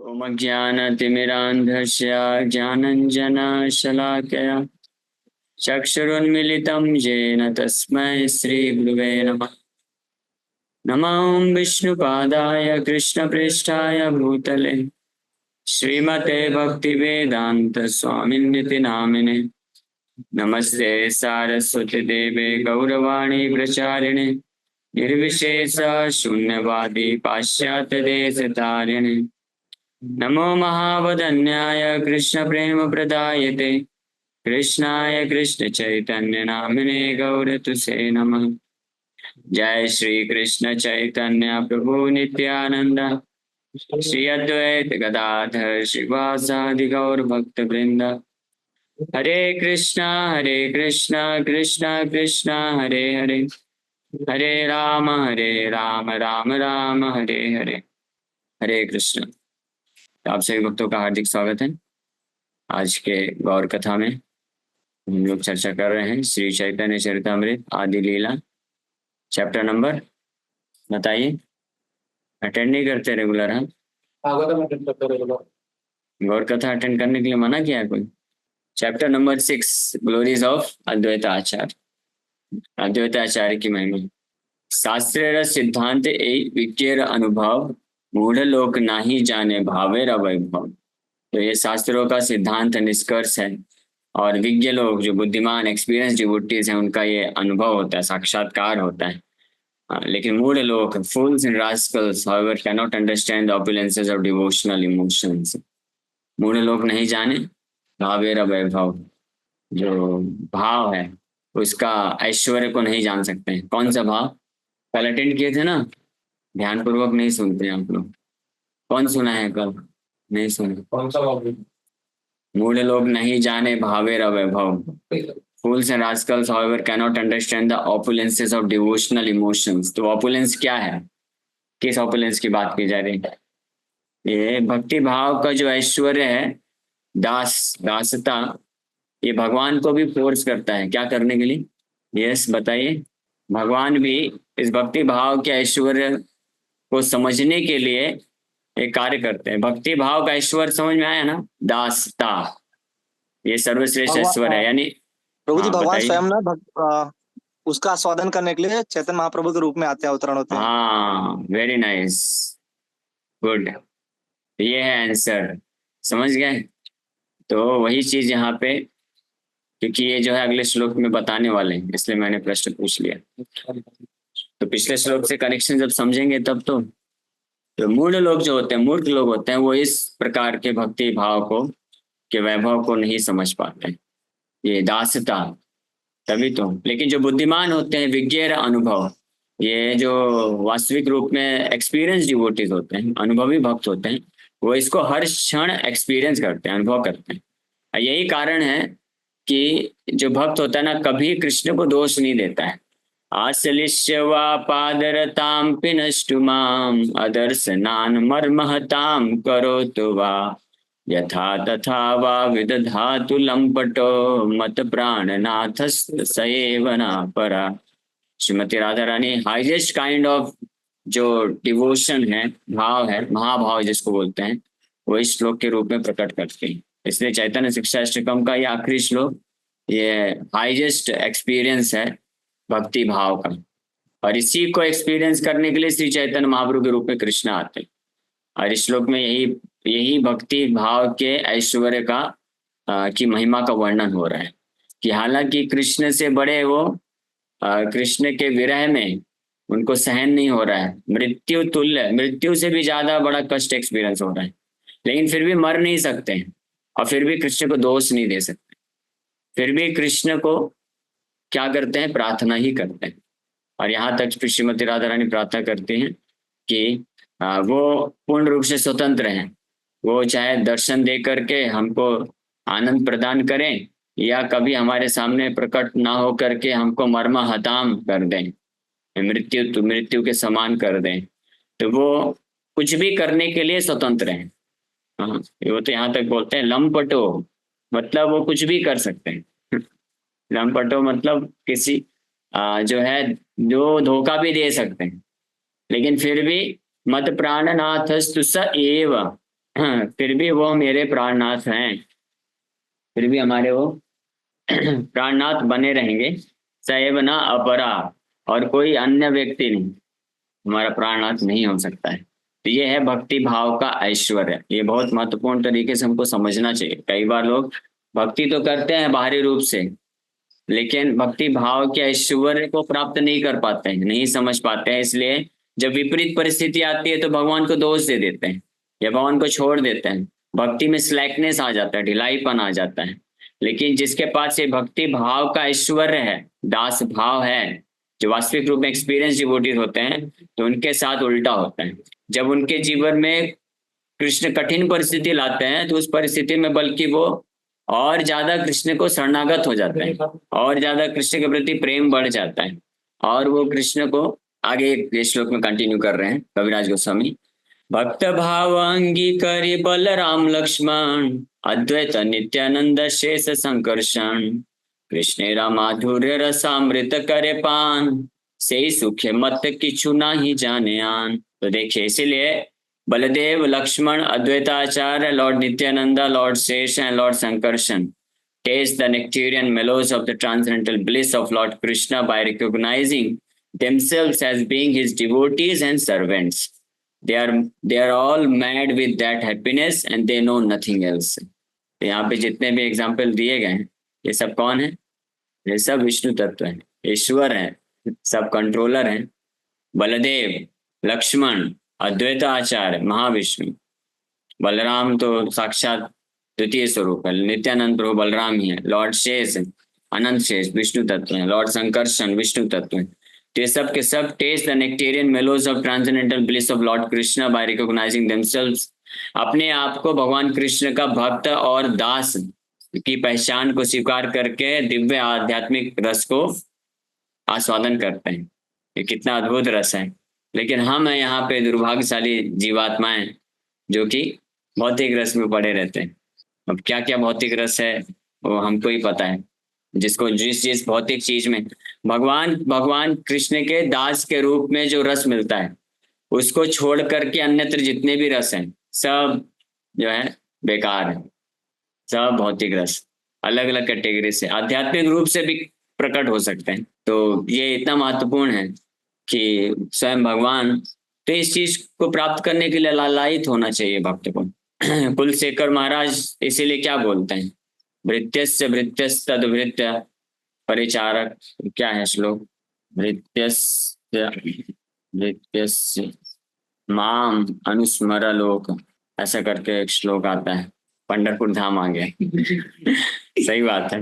ॐ ज्ञानतिमिरान्धस्य ज्ञानञ्जनशलाकया चक्षुरुन्मिलितं येन तस्मै श्रीगुरुवे नमः। नमो विष्णुपादाय कृष्णप्रेष्ठाय भूतले श्रीमते भक्तिवेदान्तस्वामिन्निति नामिने। नमस्ते सारस्वतीदेवे गौरवाणी प्रचारिणे निर्विशेष शून्यवादी पाश्चात्यदेशतारिणे। नमो महावदन्याय कृष्णप्रेमप्रदायते कृष्णाय कृष्णचैतन्यनामिने गौरतुसे नमः। जय श्री कृष्ण चैतन्य प्रभु नित्यानंद श्री अद्वैत गदाधर श्रीवासादि गौर भक्त वृंद। हरे कृष्णा कृष्णा कृष्णा हरे हरे, हरे राम राम राम हरे हरे। हरे कृष्ण। आप सभी भक्तों का हार्दिक स्वागत है। आज के गौर कथा में हम लोग चर्चा कर रहे हैं श्री चैतन्य चरितामृत आदि लीला चैप्टर नंबर बताइए। अटेंड नहीं करते रेगुलर? हम गौर कथा अटेंड करने के लिए मना किया है कोई? Chapter number 6 glories of Advaitacharya, Advaitacharya की महिमा। शास्त्र सिद्धांत एक विज्ञेर अनुभव मूढ़ लोक नाही जाने भावेर वैभव। तो ये शास्त्रों का सिद्धांत निष्कर्ष है और विज्ञ लोग जो बुद्धिमान एक्सपीरियंस डिवोटीज हैं उनका ये अनुभव होता है, साक्षात्कार होता है। लेकिन मूढ़ लोग fools and rascals however cannot understand the opulences of devotional emotions। मूढ़ लोग नहीं जाने भावेर वैभव, जो भाव है उसका ऐश्वर्य को नहीं जान सकते हैं। कौन सा भाव? कल अटेंड किए थे ना, ध्यान पूर्वक नहीं सुनते हैं आप लोग। कौन सुना है कल? नहीं सुना। कौन सा भाव? मूढ़ लोग नहीं जाने भावेर वैभव। Fools and rascals however cannot understand the opulences of devotional emotions। तो opulence क्या है? किस opulence की बात की जा रही है? ये भक्ति भाव का जो ऐश्वर्य है, दासता, ये भगवान को भी फोर्स करता है क्या करने के लिए? यस बताइए। भगवान भी इस भक्ति भाव के ऐश्वर्य को समझने के लिए एक कार्य करते हैं। भक्ति भाव का ऐश्वर्य समझ में आया ना? दासता, ये सर्वश्रेष्ठ ऐश्वर्य है। यानी प्रभु जी हाँ, भगवान बताइए। स्वयं उसका स्वादन करने के लिए चैतन्य महाप्रभु के रूप में आते हैं, अवतरण होते हैं। हाँ, वेरी नाइस, गुड। ये है आंसर, समझ गए? तो वही चीज यहाँ पे, क्योंकि ये जो है अगले श्लोक में बताने वाले हैं इसलिए मैंने प्रश्न पूछ लिया। तो पिछले श्लोक से कनेक्शन जब समझेंगे तब तो मूढ़ लोग जो होते हैं, मूर्ख लोग होते हैं, वो इस प्रकार के भक्ति भाव को के वैभव को नहीं समझ पाते हैं, ये दासता, तभी तो। लेकिन जो बुद्धिमान होते हैं, विज्ञेर अनुभव, ये जो वास्तविक रूप में एक्सपीरियंस डिवोटीज होते हैं, अनुभवी भक्त होते हैं, वो इसको हर क्षण एक्सपीरियंस करते हैं, अनुभव करते हैं। यही कारण है कि जो भक्त होता है ना, कभी कृष्ण को दोष नहीं देता है। आश्लिष्य वा पादरतां पिनष्टु माम अदर्शनान् मर्महतां करोतु वा यथा तथा वा विदधातु लंपटो मत प्राणनाथ स एव न परा। Shrimati Radha Rani highest kind of जो डिवोशन है, भाव है, महाभाव जिसको बोलते हैं, वो इस श्लोक के रूप में प्रकट करते हैं। इसलिए चैतन्य शिक्षाष्टकम का ये आखिरी श्लोक, ये हाईएस्ट एक्सपीरियंस है भक्ति भाव का। और इसी को एक्सपीरियंस करने के लिए श्री चैतन्य महाप्रभु के रूप में कृष्ण आते हैं। और इस श्लोक में यही भक्ति भाव के ऐश्वर्य का की महिमा का वर्णन हो रहा है कि हालांकि कृष्ण से बड़े वो, कृष्ण के विरह में उनको सहन नहीं हो रहा है, मृत्यु तुल्य, मृत्यु से भी ज्यादा बड़ा कष्ट एक्सपीरियंस हो रहा है, लेकिन फिर भी मर नहीं सकते हैं और फिर भी कृष्ण को दोष नहीं दे सकते। फिर भी कृष्ण को क्या करते हैं? प्रार्थना ही करते हैं। और यहाँ तक श्रीमती राधा रानी प्रार्थना करती हैं कि वो पूर्ण रूप से स्वतंत्र हैं। वो चाहे दर्शन दे करके हमको आनंद प्रदान करें या कभी हमारे सामने प्रकट ना हो करके हमको मर्मा हताम कर दें, मृत्यु के समान कर दें, तो वो कुछ भी करने के लिए स्वतंत्र हैं। हाँ, वो तो यहाँ तक बोलते हैं लंपटो, मतलब वो कुछ भी कर सकते हैं। लंपटो मतलब किसी जो है, जो धोखा भी दे सकते हैं, लेकिन फिर भी मत प्राणनाथस्तु स एव, फिर भी वो मेरे प्राणनाथ हैं, फिर भी हमारे वो प्राणनाथ बने रहेंगे। सैव न अपरा, और कोई अन्य व्यक्ति नहीं हमारा प्राणनाथ नहीं हो सकता है। तो ये है भक्ति भाव का ऐश्वर्य। ये बहुत महत्वपूर्ण तरीके से हमको समझना चाहिए। कई बार लोग भक्ति तो करते हैं बाहरी रूप से, लेकिन भक्ति भाव के ऐश्वर्य को प्राप्त नहीं कर पाते हैं, नहीं समझ पाते हैं। इसलिए जब विपरीत परिस्थिति आती है तो भगवान को दोष दे देते हैं या भगवान को छोड़ देते हैं। भक्ति में स्लैकनेस आ जाता है, ढिलाईपन आ जाता है। लेकिन जिसके पास ये भक्ति भाव का ऐश्वर्य है, दास भाव है, जो वास्तविक रूप में एक्सपीरियंस डिवोटीज होते हैं, तो उनके साथ उल्टा होता है। जब उनके जीवन में कृष्ण कठिन परिस्थिति लाते हैं तो उस परिस्थिति में बल्कि वो और ज्यादा कृष्ण को शरणागत हो जाते हैं, और ज्यादा कृष्ण के प्रति प्रेम बढ़ जाता है। और वो कृष्ण को आगे इस श्लोक में कंटिन्यू कर रहे हैं कविराज गोस्वामी। भक्त भाव अंगीकरि बलराम लक्ष्मण, अद्वैत नित्यानंद शेष संकर्षण, कृष्णेरा माधुर्य रसामृत करे पान, से सुखे मत किछु नाही जाने आन। तो देखिए, इसीलिए बलदेव, लक्ष्मण, अद्वैताचार्य, लॉर्ड नित्यानंदा, लॉर्ड शेष and Lord Sankarshan taste the nectarian mellows of the transcendental bliss of Lord Krishna by recognizing themselves as being his devotees and servants. They are all mad with that happiness and they know nothing else. तो यहाँ पे जितने भी example दिए गए हैं, ये सब कौन है? ये सब विष्णु तत्व है, ईश्वर है, सब कंट्रोलर हैं। बलदेव, लक्ष्मण, अद्वैत आचार्य, महाविष्णु, बलराम तो साक्षात द्वितीय स्वरूप है, नित्यानंद प्रभु बलराम ही है। लॉर्ड शेष, अनंत शेष विष्णु तत्व है। लॉर्ड संकर्षण विष्णु तत्व है। तो ये सब के सब taste the nectarean mellows of transcendental bliss of lord Krishna by recognizing themselves, अपने आप को भगवान कृष्ण का भक्त और दास की पहचान को स्वीकार करके दिव्य आध्यात्मिक रस को आस्वादन करते हैं। ये कितना अद्भुत रस है। लेकिन हम हैं यहाँ पे दुर्भाग्यशाली जीवात्माएं जो कि भौतिक रस में पड़े रहते हैं। अब क्या क्या भौतिक रस है वो हमको ही पता है। जिसको जिस भौतिक चीज में भगवान कृष्ण के दास के रूप में जो रस मिलता है, उसको छोड़ करके अन्यत्र जितने भी रस हैं सब जो है बेकार है। सब भौतिक रस अलग अलग कैटेगरी से आध्यात्मिक रूप से भी प्रकट हो सकते हैं। तो ये इतना महत्वपूर्ण है कि स्वयं भगवान, तो इस चीज को प्राप्त करने के लिए लालायित होना चाहिए भक्त को। कुलशेखर महाराज इसीलिए क्या बोलते हैं, भृत्यस्य भृत्यस्तद्भृत्य परिचारक, क्या है श्लोक, भृत्यस्य भृत्यस्य माम अनुस्मर लोक, ऐसा करके एक श्लोक आता है। पंढरपुर धाम आ गया। सही बात है,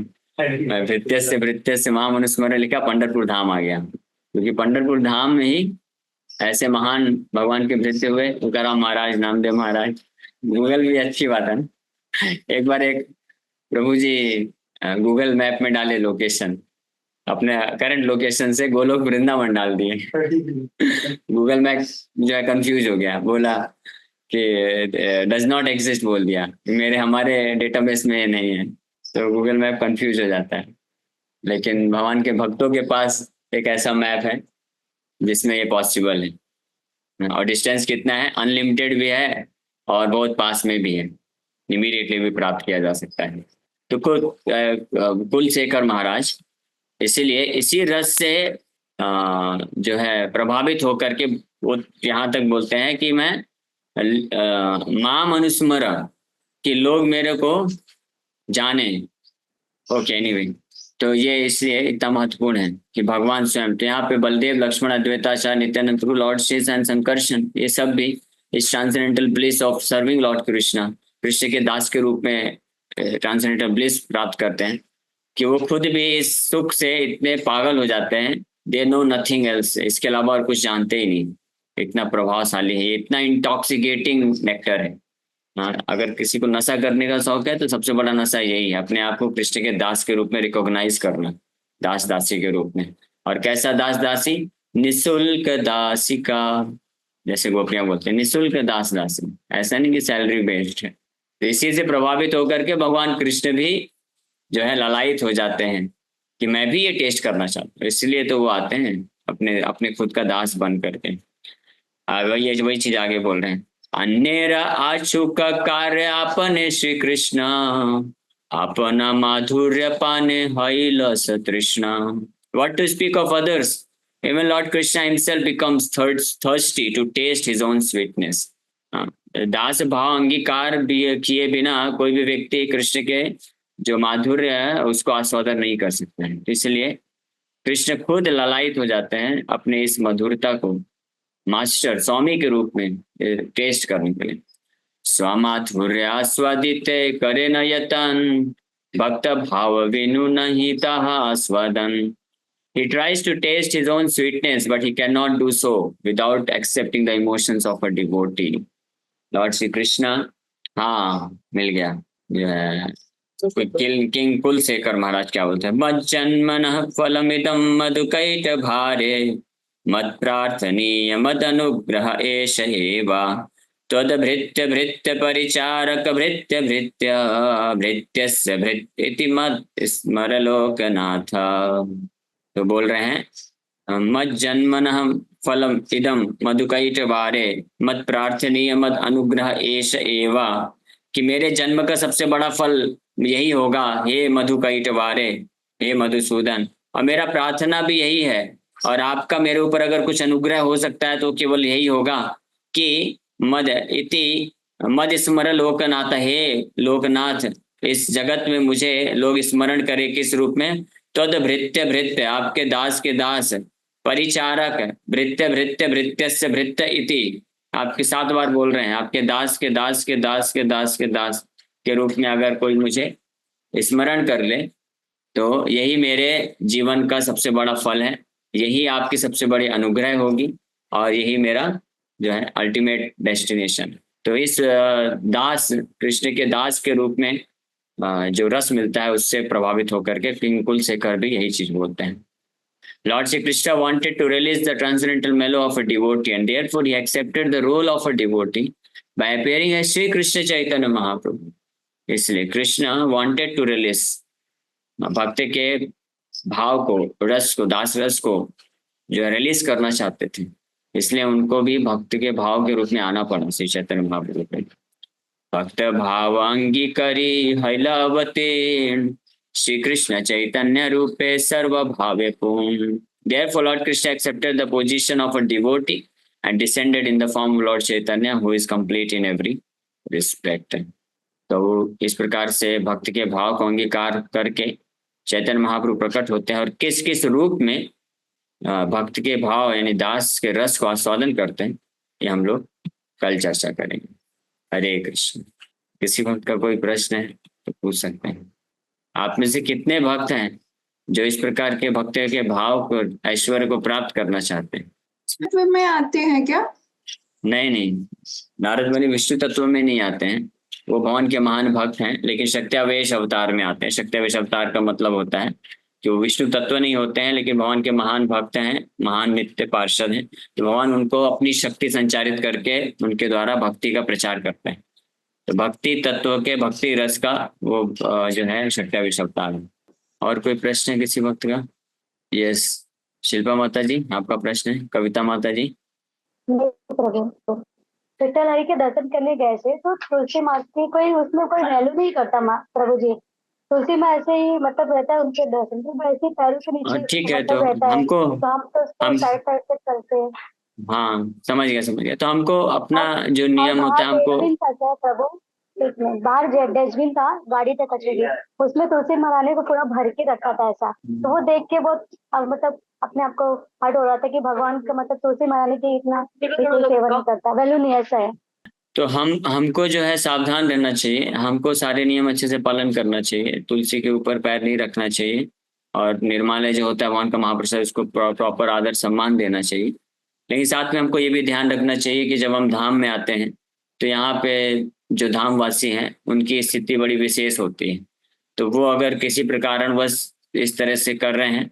भृत्यस्य माम अनुस्मर लिखा, पंढरपुर धाम आ गया। क्योंकि पंढरपुर धाम में ही ऐसे महान भगवान के भृत्य हुए, तुकाराम महाराज, नामदेव महाराज। गूगल भी अच्छी बात है ना। एक बार एक प्रभु जी गूगल मैप में डाले लोकेशन, अपने करंट लोकेशन से गोलोक वृंदावन डाल दिए। गूगल मैप जो है कंफ्यूज हो गया, बोला कि डज नॉट एग्जिस्ट बोल दिया, हमारे डेटाबेस में नहीं है। तो गूगल मैप कंफ्यूज हो जाता है। लेकिन भगवान के भक्तों के पास एक ऐसा मैप है जिसमें ये पॉसिबल है। और डिस्टेंस कितना है, अनलिमिटेड भी है और बहुत पास में भी है, इमीडिएटली भी प्राप्त किया जा सकता है। तो कुलशेखर महाराज इसीलिए इसी रस से जो है प्रभावित होकर के वो यहाँ तक बोलते हैं कि मैं माम अनुस्मर, कि लोग मेरे को जाने। ओके, एनीवे, तो ये इसलिए इतना महत्वपूर्ण है कि भगवान स्वयं, तो यहाँ पे बलदेव, लक्ष्मण, अद्वैताचार्य, नित्यानंद प्रभु, लॉर्ड शेष एंड संकर्षण, ये सब भी इस transcendental bliss of serving Lord Krishna, Krishna के दास के रूप में ट्रांसेंडेंटल ब्लिस प्राप्त करते हैं कि वो खुद भी इस सुख से इतने पागल हो जाते हैं, दे नो नथिंग एल्स, इसके अलावा और कुछ जानते ही नहीं। इतना प्रभावशाली है, इतना इंटॉक्सिकेटिंग नेक्टर है। हाँ, अगर किसी को नशा करने का शौक है तो सबसे बड़ा नशा यही है, अपने आप को कृष्ण के दास के रूप में रिकॉग्नाइज करना, दास दासी के रूप में। और कैसा दास दासी, निशुल्क दासिका, जैसे गोपियां बोलते हैं निशुल्क दास दासी, ऐसा नहीं कि सैलरी बेस्ड है। तो इसी से प्रभावित होकर के भगवान कृष्ण भी जो है ललायित हो जाते हैं कि मैं भी ये टेस्ट करना चाहता हूँ। इसलिए तो वो आते हैं अपने अपने खुद का दास बन करके। वही चीज आगे बोल रहे हैं, अन्येर आशुक कार्य आपने श्री कृष्ण अपना माधुर्य पाने हईलस तृष्णा. What to speak of others? Even Lord Krishna himself becomes thirsty to taste his own sweetness. हाँ, दास भाव अंगीकार भी किए बिना कोई भी व्यक्ति कृष्ण के जो माधुर्य है उसको आस्वादन नहीं कर सकता है. इसलिए कृष्ण खुद ललायित हो जाते हैं अपने इस मधुरता को मास्टर स्वामी के रूप में टेस्ट करने के लिए. स्वमाधुर्य आस्वादित करे न यतन भक्त भाव विनु नहिता आस्वादन. He tries to taste his own sweetness, but he cannot do so without accepting the emotions of a devotee. Lord Sri Krishna, हाँ मिल गया. किंग कुलशेखर महाराज क्या बोलते हैं? मज्जन्मनः फलमिदं मधुकैट भारे मत् प्रार्थनीय मद अनुग्रह एष एव त्वद्भृत्य भृत्य परिचारक भृत्य भृत्य भृत्यस्य भृत्य इति मत् स्मर लोकनाथ. तो बोल रहे हैं मत जन्मनः फलम इदम मधुकैट वारे मत प्रार्थनीय मत अनुग्रह एष एवा, कि मेरे जन्म का सबसे बड़ा फल यही होगा हे मधुकैट वारे, हे मधुसूदन, और मेरा प्रार्थना भी यही है. और आपका मेरे ऊपर अगर कुछ अनुग्रह हो सकता है तो केवल यही होगा कि मद इति मद स्मर लोकनाथ, हे लोकनाथ इस जगत में मुझे लोग स्मरण करें किस रूप में? तद भृत्य भृत्य आपके दास के दास, परिचारक भृत्य भृत्य भृत्यस्य भृत्य इति आपके 7 बार बोल रहे हैं, आपके दास के दास के दास के दास के दास के रूप में अगर कोई मुझे स्मरण कर ले तो यही मेरे जीवन का सबसे बड़ा फल है, यही आपकी सबसे बड़ी अनुग्रह होगी और यही मेरा जो है अल्टीमेट डेस्टिनेशन. तो इस दास कृष्ण के दास के रूप में जो रस मिलता है उससे प्रभावित होकर के किंग कुलशेखर भी यही चीज बोलते हैं. Lord Sri Krishna wanted to release the transcendental mellow of a devotee and therefore he accepted the role of a devotee by appearing as Sri Krishna Chaitanya Mahaprabhu. इसलिए कृष्ण wanted to release भक्त के भाव को, रस को, दास रस को जो है रिलीज करना चाहते थे, इसलिए उनको भी भक्त के भाव के रूप में आना पड़ा श्री चैतन्य महाप्रभु पे. भक्त भावांगी करी हैलवते श्री कृष्ण चैतन्य रूपे सर्व भावे पूर्ण. Therefore Lord Krishna accepted the position of a devotee and descended in the form of Lord Chaitanya who is complete in every respect. तो इस प्रकार से भक्त के भाव को अंगीकार करके चैतन्य महाप्रभु प्रकट होते हैं और किस किस रूप में भक्त के भाव यानी दास के रस को आस्वादन करते हैं ये हम लोग कल चर्चा करेंगे. हरे कृष्ण. किसी भक्त का कोई प्रश्न है तो पूछ सकते हैं. आप में से कितने भक्त हैं जो इस प्रकार के भक्त के भाव को, ऐश्वर्य को प्राप्त करना चाहते हैं? तत्व में आते हैं क्या? नहीं, नारद मुनि विष्णु तत्व में नहीं आते हैं, वो भगवान के महान भक्त हैं, लेकिन शक्त्यावेश अवतार में आते हैं. शक्त्यावेश अवतार का मतलब होता है कि वो विष्णु तत्व नहीं होते हैं लेकिन भगवान के महान भक्त हैं, महान नित्य पार्षद हैं, तो भगवान उनको अपनी शक्ति संचारित करके उनके द्वारा भक्ति का प्रचार करते हैं. तो भक्ति तत्व के भक्ति रस का वो जो है शक्त्यावेश अवतार है. और कोई प्रश्न है किसी भक्त का? यस, शिल्पा माता जी आपका प्रश्न है. कविता माता जी. विठल हरि के दर्शन करने गए थे तो तुलसी माँ की कोई उसमें कोई वैल्यू नहीं करता प्रभु जी. तुलसी माँ ऐसे ही मतलब रहता है उनके दर्शन तो वैसे पैरों के नीचे ठीक है. मतलब रहता है हमको तो हम तो उसको साइड साइड से चलते हैं. हाँ समझ गया. तो हमको अपना जो नियम होता है हमको प्रभु एक मिनट, बाहर डस्टबिन था गाड़ी तक कचरे की, उसमें तुलसी महारानी को पूरा भर के रखा था ऐसा. तो वो देख के बहुत मतलब अपने आप को हर्ट हो रहा था कि भगवान का मतलब तुलसी महारानी की इतना सेवा नहीं करता, वैल्यू नहीं ऐसा है. तो हमको जो है सावधान रहना चाहिए, हमको सारे नियम अच्छे से पालन करना चाहिए, तुलसी के ऊपर पैर नहीं रखना चाहिए और निर्मालय जो होता है भगवान का महाप्रसाद उसको प्रॉपर आदर सम्मान देना चाहिए. लेकिन साथ में हमको ये भी ध्यान रखना चाहिए कि जब हम धाम में आते हैं तो यहाँ पे जो धामवासी हैं उनकी स्थिति बड़ी विशेष होती है. तो वो अगर किसी प्रकारणवश इस तरह से कर रहे हैं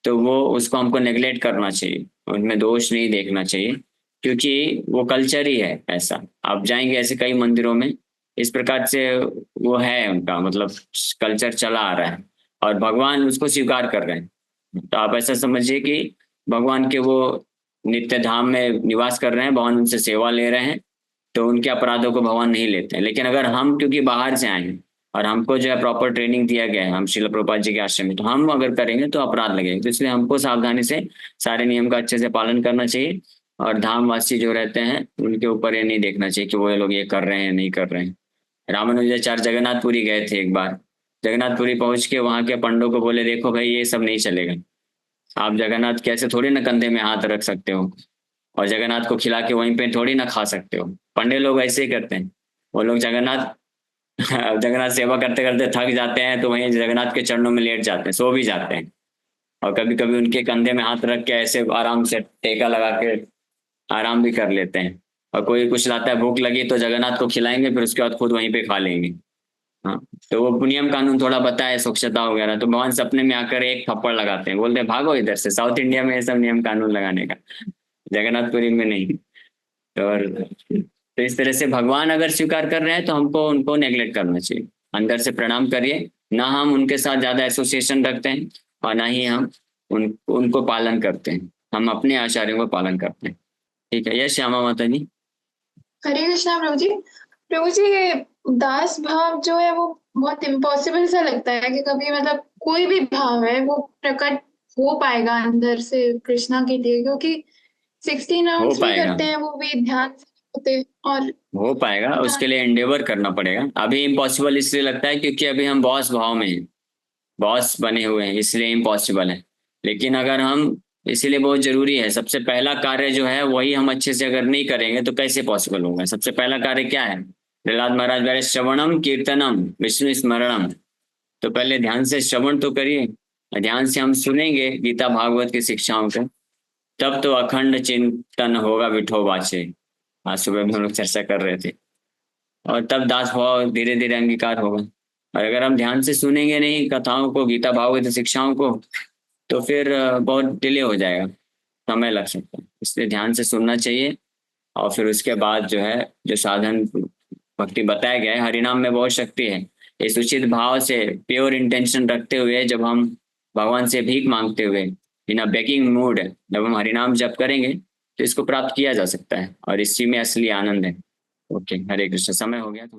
तो वो उसको हमको नेग्लेक्ट करना चाहिए, उनमें दोष नहीं देखना चाहिए, क्योंकि वो कल्चर ही है ऐसा. आप जाएंगे ऐसे कई मंदिरों में इस प्रकार से वो है, उनका मतलब कल्चर चला आ रहा है और भगवान उसको स्वीकार कर रहे हैं. तो आप ऐसा समझिए कि भगवान के वो नित्य धाम में निवास कर रहे हैं, भगवान उनसे सेवा ले रहे हैं तो उनके अपराधों को भगवान नहीं लेते हैं। लेकिन अगर हम क्योंकि बाहर से आए हैं और हमको जो है प्रॉपर ट्रेनिंग दिया गया है, हम श्रील प्रभुपाद जी के आश्रम में, तो हम अगर करेंगे तो अपराध लगेगा। तो इसलिए हमको सावधानी से सारे नियम का अच्छे से पालन करना चाहिए। और धामवासी जो रहते हैं उनके ऊपर ये नहीं देखना चाहिए कि वो लोग ये कर रहे हैं नहीं कर रहे हैं। रामानुजाचार्य जगन्नाथपुरी गए थे एक बार। जगन्नाथपुरी पहुंच के वहां के पंडों को बोले, देखो भाई ये सब नहीं चलेगा, आप जगन्नाथ कैसे थोड़ी ना कंधे में हाथ रख सकते हो और जगन्नाथ को खिला के वहीं पे थोड़ी ना खा सकते हो। पंडे लोग ऐसे ही करते हैं। वो लोग जगन्नाथ जगन्नाथ सेवा करते करते थक जाते हैं तो वहीं जगन्नाथ के चरणों में लेट जाते हैं, सो भी जाते हैं। और कभी कभी उनके कंधे में हाथ रख के ऐसे आराम से टेका लगा के आराम भी कर लेते हैं। और कोई कुछ लाता है, भूख लगी तो जगन्नाथ को खिलाएंगे, फिर उसके बाद खुद वहीं पे खा लेंगे। हाँ, तो वो नियम कानून थोड़ा बताए, स्वच्छता वगैरह, तो भगवान सपने में आकर एक थप्पड़ लगाते हैं, बोलते हैं भागो इधर से। साउथ इंडिया में ये सब नियम कानून लगाने का, जगन्नाथपुरी में नहीं। और तो इस तरह से भगवान अगर स्वीकार कर रहे हैं तो हमको उनको नेग्लेक्ट करना चाहिए। अंदर से प्रणाम करिए, ना हम उनके साथ ज्यादा एसोसिएशन रखते हैं और ना ही हम उनको पालन करते हैं, हम अपने आचार्यों को पालन करते हैं। ठीक है, यस श्यामा माता जी। हरे कृष्णा प्रभु जी। प्रभु जी, ये दास भाव जो है वो बहुत इम्पॉसिबल सा लगता है कि कभी मतलब कोई भी भाव है वो प्रकट हो पाएगा अंदर से कृष्णा के लिए, क्योंकि 16 राउंड्स भी पाएगा। करते हैं वो भी ध्यान से होते हैं और हो पाएगा, उसके लिए एंडेवर करना पड़ेगा। अभी इम्पॉसिबल इसलिए लगता है क्योंकि अभी हम बॉस भाव में हैं, बॉस बने हुए हैं, इसलिए इम्पॉसिबल है। लेकिन अगर हम, इसीलिए बहुत जरूरी है, सबसे पहला कार्य जो है वही हम अच्छे से अगर नहीं करेंगे तो कैसे पॉसिबल होगा। सबसे पहला कार्य क्या है? प्रहलाद महाराज कह रहे श्रवणम कीर्तनम विष्णु स्मरणम। तो पहले ध्यान से श्रवण तो करिए, ध्यान से हम सुनेंगे गीता भागवत की शिक्षाओं को, तब तो अखंड चिंतन होगा विठोबा से। आज सुबह में हम लोग चर्चा कर रहे थे। और तब दास भाव धीरे धीरे अंगीकार होगा। और अगर हम ध्यान से सुनेंगे नहीं कथाओं को, गीता भागवत शिक्षाओं को, तो फिर बहुत डिले हो जाएगा, समय लग सकता है। इसलिए ध्यान से सुनना चाहिए। और फिर उसके बाद जो है जो साधन भक्ति बताया गया है, हरिनाम में बहुत शक्ति है। इस उचित भाव से प्योर इंटेंशन रखते हुए जब हम भगवान से भीख मांगते हुए इन अ बेगिंग मूड जब हम हरिनाम जप करेंगे तो इसको प्राप्त किया जा सकता है। और इसी में असली आनंद है। ओके, हरे कृष्ण। समय हो गया तो